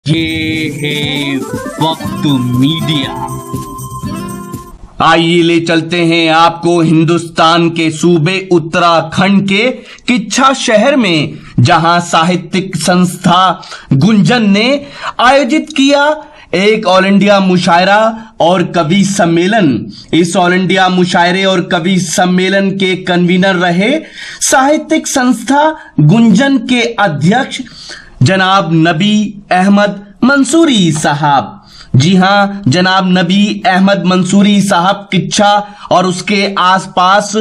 ये है वक्त मीडिया। आइए ले चलते हैं आपको हिंदुस्तान के सूबे उत्तराखंड के किच्छा शहर में, जहां साहित्यिक संस्था गुंजन ने आयोजित किया एक ऑल इंडिया मुशायरा और कवि सम्मेलन। इस ऑल इंडिया मुशायरे और कवि सम्मेलन के कन्वीनर रहे साहित्यिक संस्था गुंजन के अध्यक्ष जनाब नबी अहमद मंसूरी साहब। जी हां, जनाब नबी अहमद मंसूरी साहब किच्छा और उसके आसपास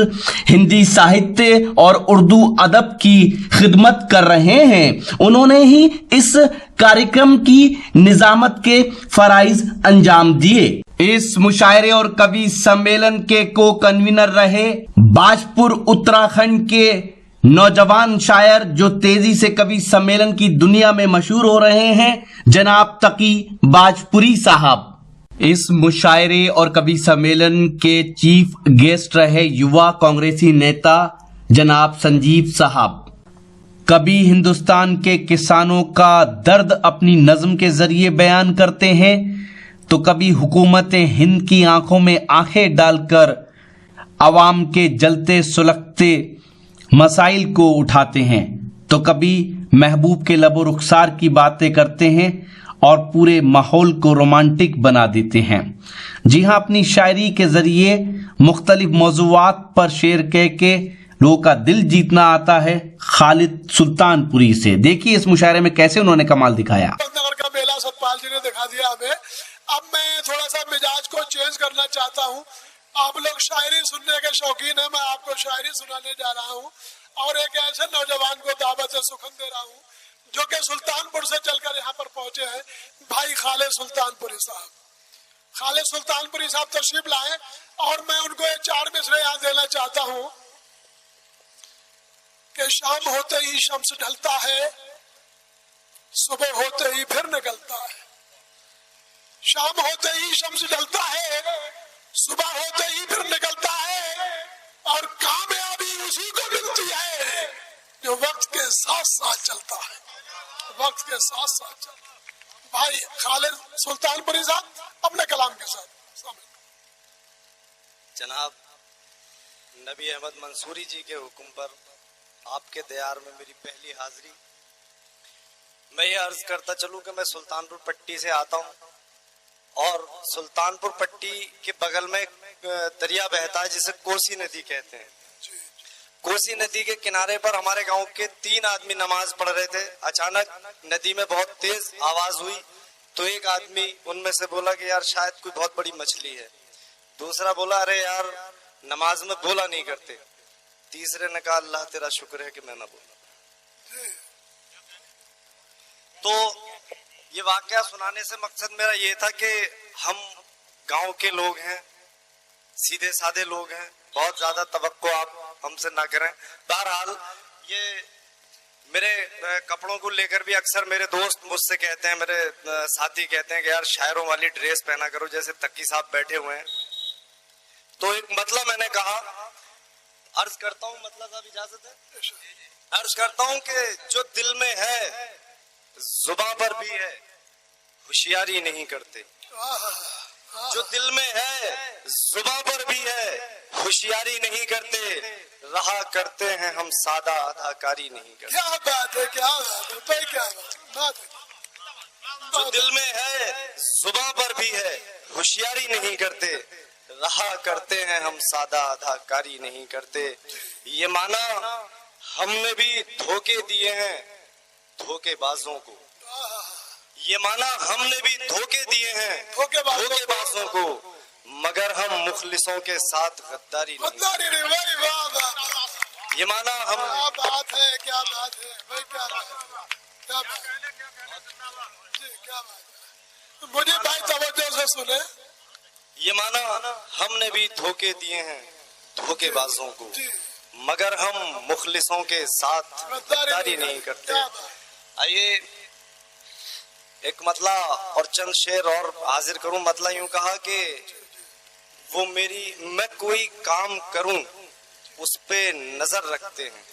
हिंदी साहित्य और उर्दू अदब की खिदमत कर रहे हैं। उन्होंने ही इस कार्यक्रम की निजामत के फराइज अंजाम दिए। इस मुशायरे और कवि सम्मेलन के को कन्वीनर रहे बाजपुर उत्तराखंड के नौजवान शायर जो तेजी से कवि सम्मेलन की दुनिया में मशहूर हो रहे हैं, जनाब तकी बाजपुरी साहब। इस मुशायरे और कवि सम्मेलन के चीफ गेस्ट रहे युवा कांग्रेसी नेता जनाब संजीव साहब। कभी हिंदुस्तान के किसानों का दर्द अपनी नज्म के जरिए बयान करते हैं, तो कभी हुकूमत हिंद की आंखों में आंखें डालकर अवाम के जलते सुलगते मसाइल को उठाते हैं, तो कभी महबूब के लबो रुखसार की बातें करते हैं और पूरे माहौल को रोमांटिक बना देते हैं। जी हां, अपनी शायरी के जरिए मुख्तलिफ मौजूआत पर शेर कह के लोगों का दिल जीतना आता है खालिद सुल्तानपुरी से। देखिए इस मुशायरे में कैसे उन्होंने कमाल दिखाया। नगर का मेला सतपाल जी ने दिखा दिया हमें। अब मैं थोड़ा सा मिजाज को चेंज करना चाहता हूँ। आप लोग शायरी सुनने के शौकीन हैं, मैं आपको शायरी सुनाने जा रहा हूँ और एक ऐसे नौजवान को दावत सुखन दे रहा हूँ जो कि सुल्तानपुर से चलकर यहाँ पर पहुंचे हैं, भाई खालिद सुल्तानपुरी साहब। खालिद सुल्तानपुरी साहब तशरीफ लाए और मैं उनको ये 4 मिसरे याद देना चाहता हूँ कि शाम होते ही शम्स ढलता है, सुबह होते ही फिर निकलता है। शाम होते ही शम्स ढलता है, सुबह होते ही फिर निकलता है और कामयाबी उसी को मिलती है जो वक्त के साथ साथ चलता है, वक्त के साथ साथ चलता है। भाई खालिद सुल्तानपुरी साहब अपने कलाम के साथ। जनाब नबी अहमद मंसूरी जी के हुक्म पर आपके दयार में मेरी पहली हाजिरी। मैं ये अर्ज करता चलूं कि मैं सुल्तानपुर पट्टी से आता हूं और सुल्तानपुर पट्टी के बगल में दरिया बहता है जिसे कोसी नदी कहते हैं। कोसी नदी के किनारे पर हमारे गांव के 3 आदमी नमाज पढ़ रहे थे। अचानक नदी में बहुत तेज आवाज हुई तो एक आदमी उनमें से बोला कि यार शायद कोई बहुत बड़ी मछली है। दूसरा बोला अरे यार नमाज में बोला नहीं करते। तीसरे ने कहा अल्लाह तेरा शुक्र है कि मैं ना बोला। तो ये वाकया सुनाने से मकसद मेरा ये था कि हम गांव के लोग हैं, सीधे साधे लोग हैं, बहुत ज्यादा तवक्को आप हमसे ना करें। बहरहाल ये मेरे कपड़ों को लेकर भी अक्सर मेरे दोस्त मुझसे कहते हैं, मेरे साथी कहते हैं कि यार शायरों वाली ड्रेस पहना करो, जैसे तकी साहब बैठे हुए हैं। तो एक मतलब मैंने कहा, अर्ज करता हूँ, मतलब साहब इजाजत है? अर्ज करता हूँ कि जो दिल में है जुबां पर भी है, होशियारी नहीं करते। जो दिल में है जुबां पर भी है, होशियारी नहीं करते। रहा करते हैं हम सादा, अदाकारी नहीं करते। क्या बात है, क्या बात है भाई, क्या बात है। जो दिल में है जुबां पर भी है, होशियारी नहीं करते। रहा करते हैं हम सादा, अदाकारी नहीं करते। ये माना हमने भी धोखे दिए हैं धोखेबाजों को। ये माना हमने भी धोखे दिए हैं धोखेबाजों को, मगर हम मुखलिसों के साथ गद्दारी नहीं। ये माना हम। क्या बात है, क्या बात है भाई, क्या बात है, क्या बात है, क्या बात है। मुझे भाई तवज्जो से सुने। ये माना हमने भी धोखे दिए हैं धोखेबाजों को, मगर हम मुखलिसों के साथ गद्दारी नहीं करते। आइए एक मतला और चंद शेर और हाजिर करूं। मतला यूं कहा कि वो मैं कोई काम करूं उस पे नजर रखते हैं,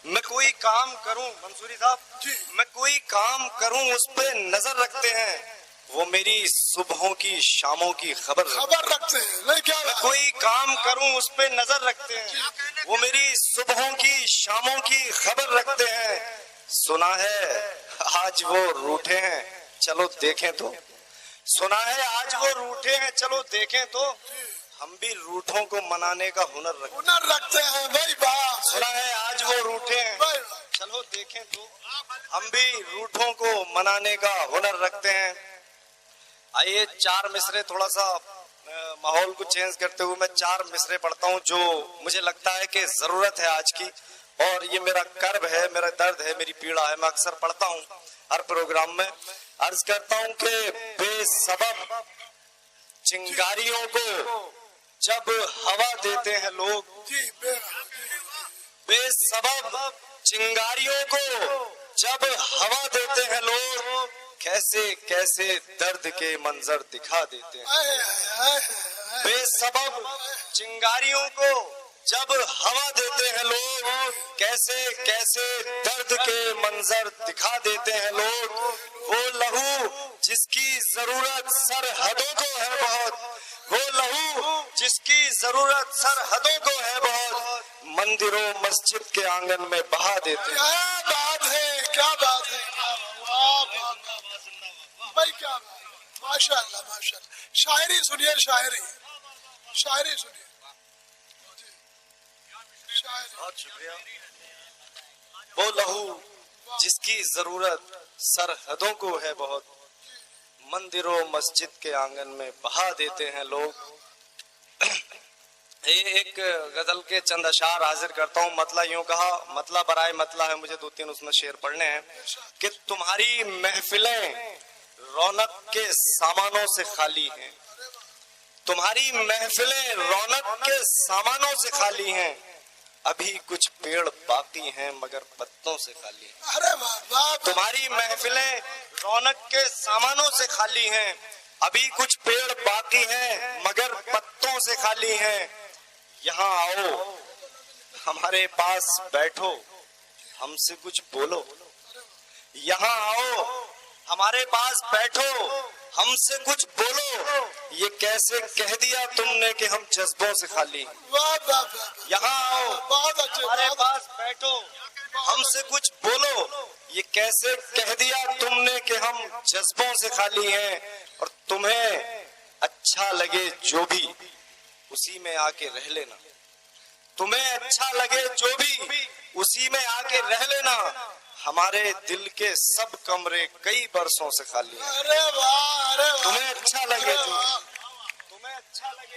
मैं कोई काम करूं, मंसूरी साहब जी। मैं कोई काम करूं उस पे नजर रखते हैं, वो मेरी सुबहों की शामों की खबर रखते हैं। नहीं क्या बात? कोई काम करूं उस पे नजर रखते हैं, वो मेरी सुबहों की शामों की खबर रखते हैं। सुना है आज वो रूठे हैं, चलो देखें तो। सुना है आज वो रूठे हैं, चलो देखें तो। हम भी रूठों को मनाने का हुनर रखते हैं भाई बात। सुना है आज वो रूठे हैं, भाई चलो देखें तो। हम भी रूठों को मनाने का हुनर रखते हैं। आइए 4 मिसरे, थोड़ा सा माहौल को चेंज करते हुए मैं 4 मिसरे पढ़ता हूँ जो मुझे लगता है कि जरूरत है आज की, और ये मेरा कर्ब है, मेरा दर्द है, मेरी पीड़ा है। मैं अक्सर पढ़ता हूँ हर प्रोग्राम में। अर्ज करता हूँ कि बेसबब चिंगारियों को जब हवा देते हैं लोग, जी बेसबब चिंगारियों को जब हवा देते हैं लोग, कैसे कैसे दर्द के मंजर दिखा देते हैं। बेसबब चिंगारियों को जब हवा देते हैं लोग, कैसे कैसे दर्द के मंजर दिखा देते हैं लोग। वो लहू जिसकी जरूरत सरहदों को है बहुत, वो लहू जिसकी जरूरत सरहदों को है बहुत, मंदिरों मस्जिद के आंगन में बहा देते हैं। क्या बात है, क्या बात है, वाह भाई, क्या बात। माशाअल्लाह माशाअल्लाह। शायरी सुनिए, शायरी सुनिए। बहुत शुक्रिया। वो लहू जिसकी जरूरत सरहदों को है बहुत, मंदिरों मस्जिद के आंगन में बहा देते हैं लोग। एक गजल के चंद अशार हाजिर करता हूँ। मतला यूं कहा, मतला बराए मतला है, मुझे 2-3 उसमें शेर पढ़ने हैं कि तुम्हारी महफिलें रौनक के सामानों से खाली हैं, तुम्हारी महफिलें रौनक के सामानों से खाली हैं, अभी कुछ पेड़ बाकी हैं मगर पत्तों से खाली हैं। अरे वाह, तुम्हारी महफिलें रौनक के सामानों से खाली हैं, अभी कुछ पेड़ बाकी हैं मगर पत्तों से खाली हैं। यहाँ आओ हमारे पास बैठो, हमसे कुछ बोलो। यहाँ आओ हमारे पास बैठो, हमसे कुछ बोलो। ये कैसे कह दिया तुमने कि हम जज्बों से खाली हैं। यहाँ आओ बहुत अच्छे, हमारे पास बैठो, हमसे कुछ बोलो। ये कैसे कह दिया तुमने कि हम जज्बों से खाली हैं। और तुम्हें अच्छा लगे जो भी उसी में आके रह लेना, तुम्हें अच्छा लगे जो भी उसी में आके रह लेना। हमारे दिल के सब कमरे कई बरसों से खाली हैं। अरे वाह, अरे वाह। तुम्हें अच्छा लगे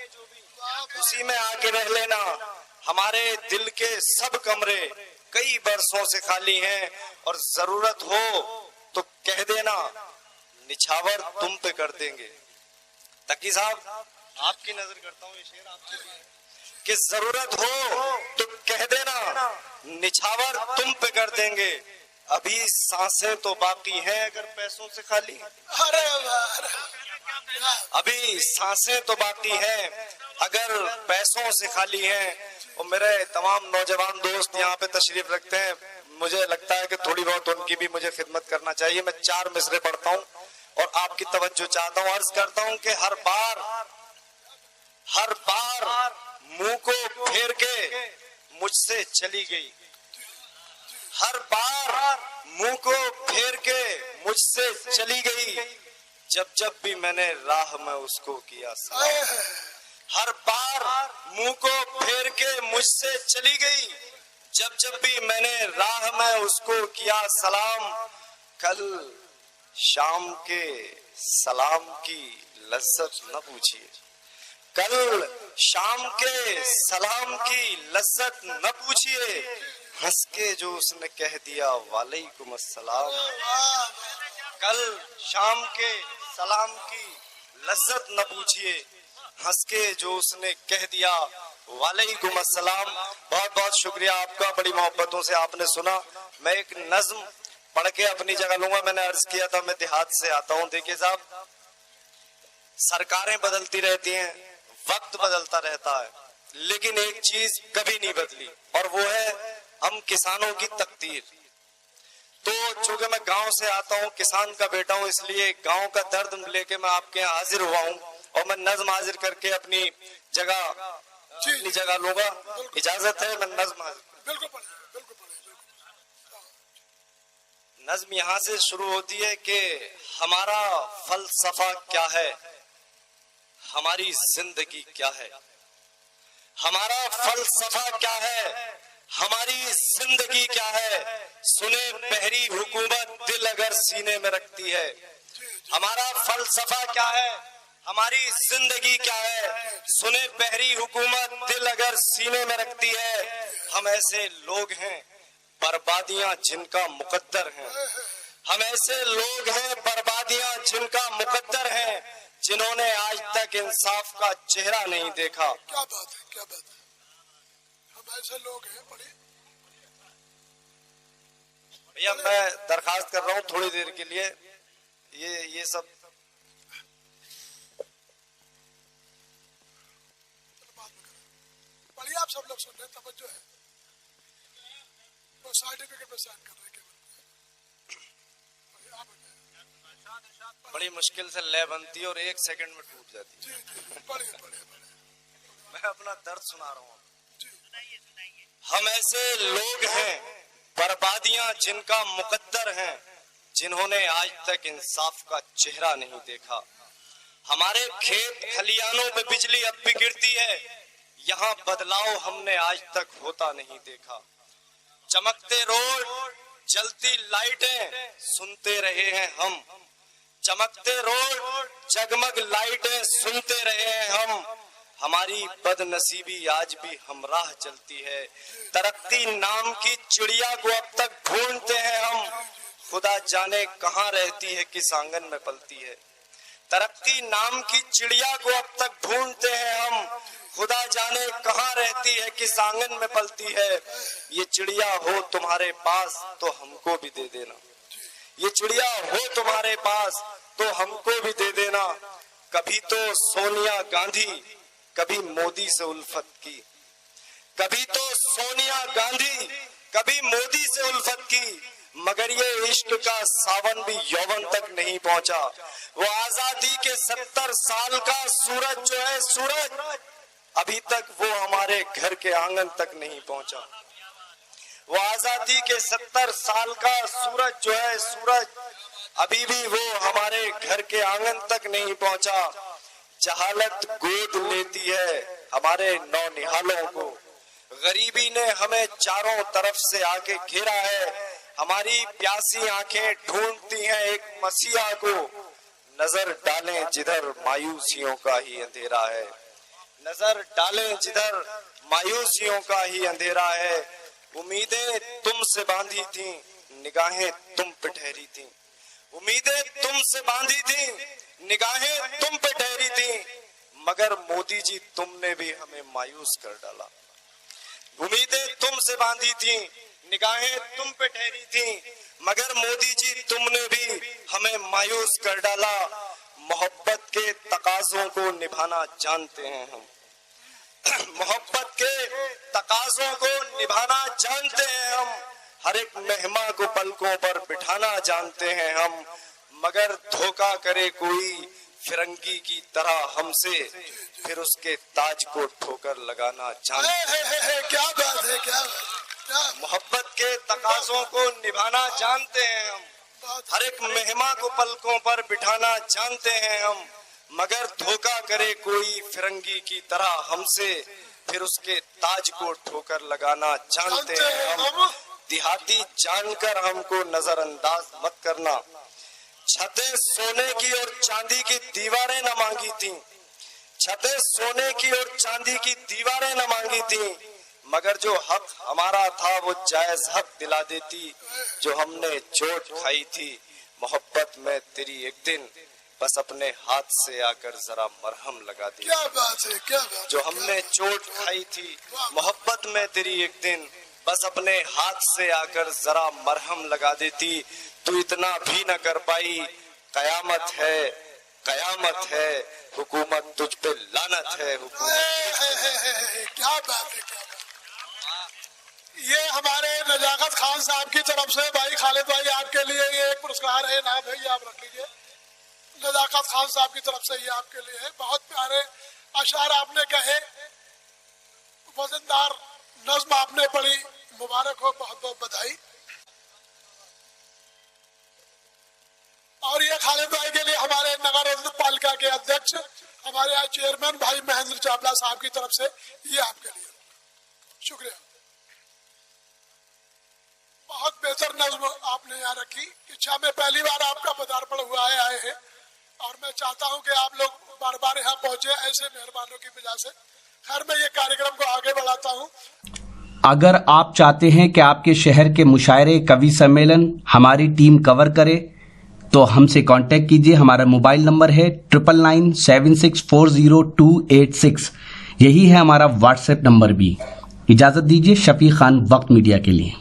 जो भी उसी में आके रह लेना। हमारे दिल के सब कमरे कई बरसों से खाली हैं, और जरूरत हो तो कह देना निछावर तुम पे कर देंगे। तकी साहब आपकी नजर करता हूँ, ये शेर आपके लिए है कि जरूरत हो तो कह देना निछावर तुम पे कर देंगे, अभी सांसें तो बाकी हैं अगर पैसों से खाली। अरे वाह, अभी सांसें तो बाकी हैं अगर पैसों से खाली हैं। और मेरे तमाम नौजवान दोस्त यहाँ पे तशरीफ रखते हैं, मुझे लगता है कि थोड़ी बहुत उनकी भी मुझे खिदमत करना चाहिए। मैं 4 मिसरे पढ़ता हूँ और आपकी तवज्जो चाहता हूँ। अर्ज करता हूँ कि हर बार मुंह को फेर के मुझसे चली गई, हर बार मुंह को फेर के मुझसे चली गई, जब जब भी मैंने राह में उसको किया सलाम। हर बार मुंह को फेर के मुझसे चली गई, जब जब भी मैंने राह में उसको किया सलाम। कल शाम के सलाम की लज्जत न पूछिए, कल शाम के सलाम की लज्जत न पूछिए, हंस के जो उसने कह दिया वालेकुम अस्सलाम। कल शाम के सलाम की लज्जत न पूछिए, हंस के जो उसने कह दिया वालेकुम अस्सलाम। बहुत बहुत शुक्रिया आपका, बड़ी मोहब्बतों से आपने सुना। मैं एक नज्म पढ़ के अपनी जगह लूंगा। मैंने अर्ज किया था मैं देहात से आता हूँ। देखिए साहब, सरकारें बदलती रहती हैं, वक्त बदलता रहता है, लेकिन एक चीज कभी नहीं बदली और वो है हम किसानों की तकदीर। तो चूंकि मैं गांव से आता हूं, किसान का बेटा हूं, इसलिए गांव का दर्द लेके मैं आपके यहाँ हाजिर हुआ हूं और मैं नज्म हाजिर करके अपनी जगह लूंगा। इजाजत है, मैं नज्म हाजिर। बिल्कुल पढ़िए, बिल्कुल पढ़िए। नज्म यहाँ से शुरू होती है कि हमारा फलसफा क्या है, हमारी जिंदगी क्या है। हमारा फलसफा क्या है, हमारी जिंदगी क्या है। सुने पहरी हुकूमत दिल अगर सीने में रखती है। हमारा फलसफा क्या है, हमारी जिंदगी क्या है। सुने पहरी हुकूमत दिल अगर सीने में रखती है। हम ऐसे लोग हैं बर्बादियां जिनका मुकद्दर है। हम ऐसे लोग हैं बर्बादियां जिनका मुकद्दर है, जिन्होंने आज तक इंसाफ का चेहरा नहीं देखा। क्या बात है, क्या बात है। हम ऐसे लोग हैं, पढ़िए। भैया मैं दरखास्त कर रहा हूँ थोड़ी देर के लिए, ये सब पढ़िए। आप सब लोग सुन रहे हैं, तवज्जो है। तो सर्टिफिकेट पे साइन कर रहे हैं केवल। बड़ी मुश्किल से लय बनती है और 1 सेकंड में टूट जाती है। जी जी, पढ़िए पढ़िए पढ़िए। मैं अपना दर्द सुना रहा हूँ। हम ऐसे लोग हैं बर्बादियां जिनका मुकद्दर हैं, जिन्होंने आज तक इंसाफ का चेहरा नहीं देखा। हमारे खेत खलियानों पे बिजली अब भी गिरती है, यहाँ बदलाव हमने आज तक होता नहीं देखा। चमकते रोड जलती लाइटें सुनते रहे हैं हम। चमकते रोड जगमग लाइटें सुनते रहे हैं हम। हमारी बदनसीबी आज भी हमराह चलती है। तरक्की नाम की चिड़िया को अब तक ढूंढते हैं हम। खुदा जाने कहाँ रहती है, किस आंगन में पलती है। तरक्की नाम की चिड़िया को अब तक ढूंढते हैं हम। खुदा जाने कहाँ रहती है, किस आंगन में पलती है। ये चिड़िया हो तुम्हारे पास तो हमको भी दे देना। ये चिड़िया हो तुम्हारे पास तो हमको भी दे देना। कभी तो सोनिया गांधी कभी मोदी से उल्फत की। कभी तो सोनिया गांधी कभी मोदी से उल्फत की, मगर ये इश्क का सावन भी यौवन तक नहीं पहुंचा। वो आजादी के 70 साल का सूरज जो है सूरज, अभी तक वो हमारे घर के आंगन तक नहीं पहुंचा। वो आजादी के 70 साल का सूरज जो है सूरज, अभी भी वो हमारे घर के आंगन तक नहीं पहुंचा। जहालत गोद लेती है हमारे नौनिहालों को। गरीबी ने हमें चारों तरफ से आके घेरा है। हमारी प्यासी आंखें ढूंढती हैं एक मसीहा को। नजर डालें जिधर मायूसियों का ही अंधेरा है। नजर डालें जिधर मायूसियों का ही अंधेरा है। उम्मीदें तुमसे बांधी थी, निगाहें तुम पे ठहरी थी। उम्मीदें तुमसे बांधी थी, निगाहें तुम पे ठहरी थी, मगर मोदी जी तुमने भी हमें मायूस कर डाला। उम्मीदें तुमसे बांधी थी, निगाहें तुम पे ठहरी थी, मगर मोदी जी तुमने भी हमें मायूस कर डाला। मोहब्बत के तकाज़ों को निभाना जानते हैं हम। मोहब्बत के तकाज़ों को निभाना जानते हैं हम। हर एक मेहमान को पलकों पर बिठाना जानते हैं हम, मगर धोखा करे कोई फिरंगी की तरह हमसे, फिर उसके ताज को ठोकर लगाना जानते हैं। क्या बात है, क्या मोहब्बत के तकाज़ों को निभाना जानते हैं हम। हर एक मेहमान को पलकों पर बिठाना जानते हैं हम, मगर धोखा करे कोई फिरंगी की तरह हमसे, फिर उसके ताज को ठोकर लगाना जानते हैं हम। देहाती जानकर हमको नजरअंदाज मत करना। छतें सोने की और चांदी की दीवारें न मांगी थी। छतें सोने की और चांदी की दीवारें न मांगी थी, मगर जो हक हमारा था वो जायज हक दिला देती। जो हमने चोट खाई थी मोहब्बत में तेरी एक दिन, बस अपने हाथ से आकर जरा मरहम लगा दी। क्या बात है, क्या बात। जो हमने चोट खाई थी मोहब्बत में तेरी एक दिन, बस अपने हाथ से आकर जरा मरहम लगा देती। तू इतना भी न कर पाई, कयामत है, कयामत है, हुकूमत तुझ पे लानत है। क्या बात है, क्या बात। ये हमारे नजाकत खान साहब की तरफ से, भाई खालिद भाई आपके लिए ये एक पुरस्कार है ना भाई, आप रख लीजिए। नजाकत खान साहब की तरफ से ये आपके लिए है। बहुत प्यारे अशार आपने कहे, वजनदार नज्म आपने पढ़ी, मुबारक हो, बहुत बहुत बधाई। और ये खालिद भाई के लिए हमारे नगर पालिका के अध्यक्ष, हमारे यहाँ चेयरमैन भाई महेंद्र चावला साहब की तरफ से ये आपके लिए शुक्रिया। बहुत बेहतर नज्म आपने यहाँ रखी। इच्छा में पहली बार आपका पदार्पण हुआ है, आए हैं, और मैं चाहता हूँ कि आप लोग बार बार यहाँ पहुंचे ऐसे मेहरबानों की वजह से। खैर मैं ये कार्यक्रम को आगे बढ़ाता हूँ। अगर आप चाहते हैं कि आपके शहर के मुशायरे, कवि सम्मेलन हमारी टीम कवर करे तो हमसे कांटेक्ट कीजिए। हमारा मोबाइल नंबर है 9997640286। यही है हमारा व्हाट्सएप नंबर भी। इजाजत दीजिए। शफी खान, वक्त मीडिया के लिए।